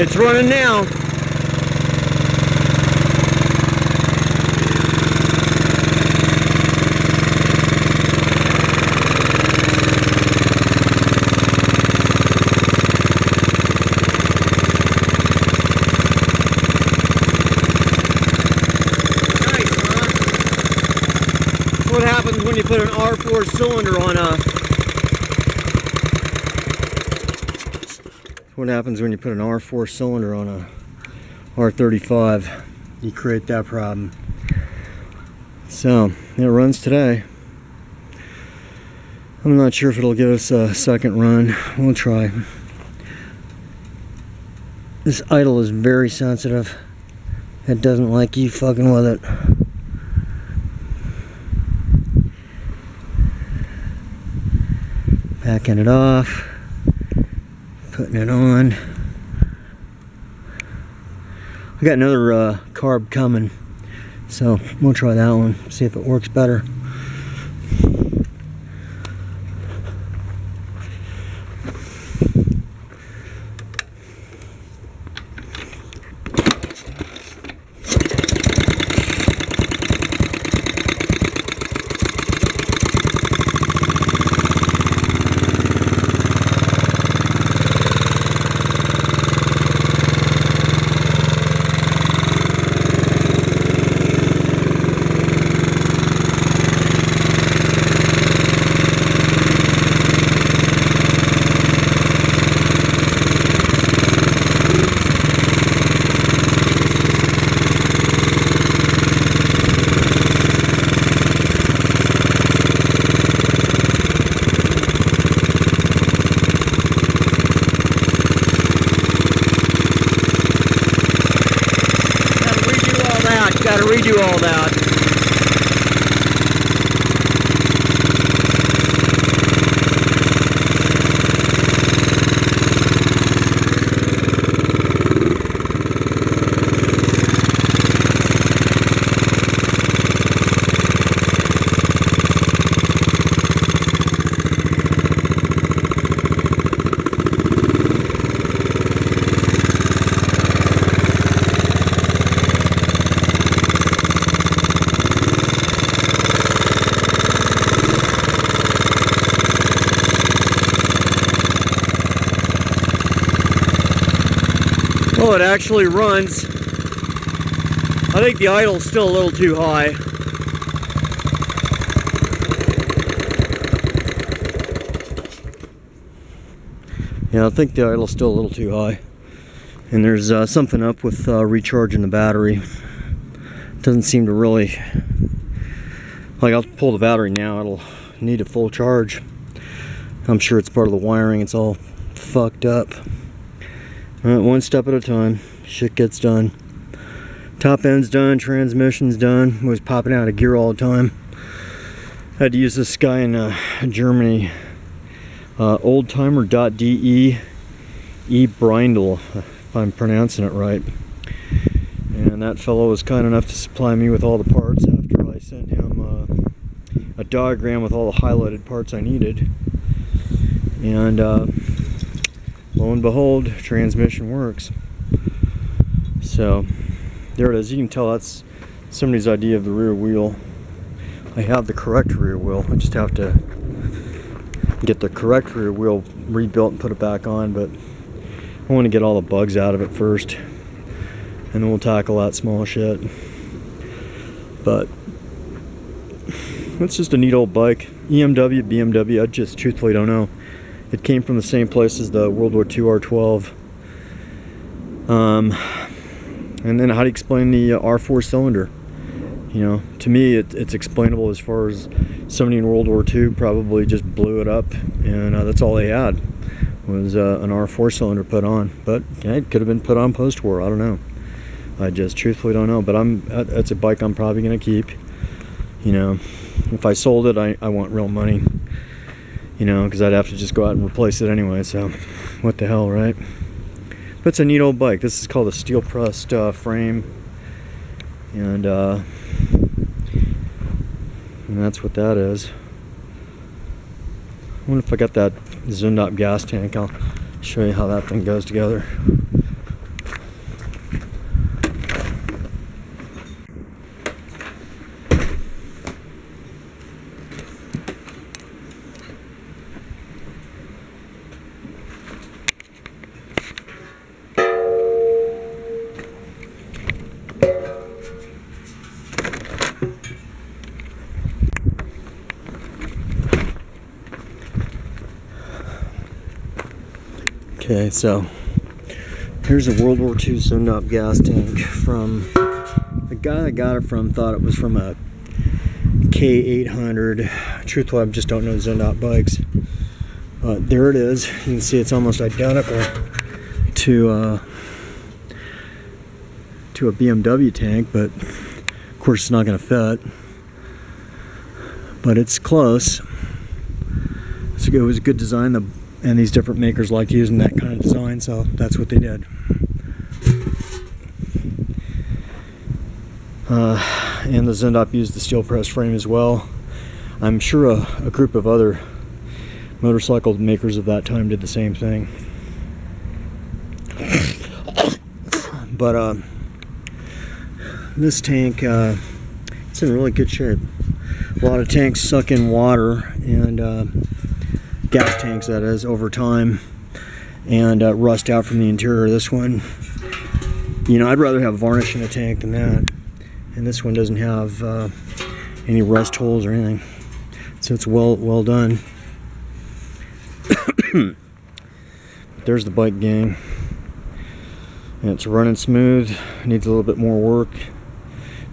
It's running now. What happens when you put an R4 cylinder on a R35? You create that problem. So it runs today. I'm not sure if it'll give us a second run. We'll try. This idle is very sensitive. It doesn't like you fucking with it. Backing it off, putting it on. I got another carb coming, so we'll try that one, see if it works better. Gotta redo all that. Well, it actually runs. I think the idle's still a little too high. Yeah, I think the idle's still a little too high. And there's something up with recharging the battery. It doesn't seem to really... Like, I'll pull the battery now, it'll need a full charge. I'm sure it's part of the wiring, it's all fucked up. Alright, one step at a time. Shit gets done. Top end's done, transmission's done. Was popping out of gear all the time. Had to use this guy in Germany. Oldtimer.de Brindle, if I'm pronouncing it right. And that fellow was kind enough to supply me with all the parts after I sent him a diagram with all the highlighted parts I needed. And lo and behold, transmission works. So there it is. You can tell that's somebody's idea of the rear wheel. I have the correct rear wheel. I just have to get the correct rear wheel rebuilt and put it back on, but I want to get all the bugs out of it first, and then we'll tackle that small shit. But it's just a neat old bike. EMW, BMW, I just truthfully don't know. It came from the same place as the World War II R12. And then how do you explain the R4 cylinder? You know, to me it's explainable as far as somebody in World War II probably just blew it up, and that's all they had was an R4 cylinder put on. But yeah, it could have been put on post-war, I don't know. I just truthfully don't know. But that's a bike I'm probably going to keep. You know, if I sold it, I want real money. You know, because I'd have to just go out and replace it anyway, so what the hell, right? But it's a neat old bike. This is called a steel pressed frame, and that's what that is. I wonder if I got that Zundapps gas tank. I'll show you how that thing goes together. Okay, so here's a World War II Zundapps gas tank from the guy I got it from. Thought it was from a K800. Truthfully, I just don't know Zundapps bikes. But there it is. You can see it's almost identical to a BMW tank, but of course it's not going to fit. But it's close. It was a good design, and these different makers liked using that kind of design, so that's what they did. And the Zundapps used the steel press frame as well. I'm sure a group of other motorcycle makers of that time did the same thing. But this tank, it's in really good shape. A lot of tanks suck in water, and gas tanks, that is, over time, and rust out from the interior. This one, you know, I'd rather have varnish in a tank than that, and this one doesn't have any rust holes or anything, so it's well done. There's the bike, gang, and it's running smooth. Needs a little bit more work,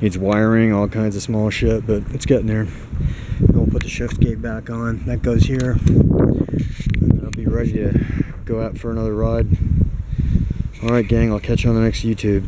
needs wiring, all kinds of small shit, but it's getting there. And we'll put the shift gate back on. That goes here, and then I'll be ready to go out for another ride. Alright, gang, I'll catch you on the next YouTube.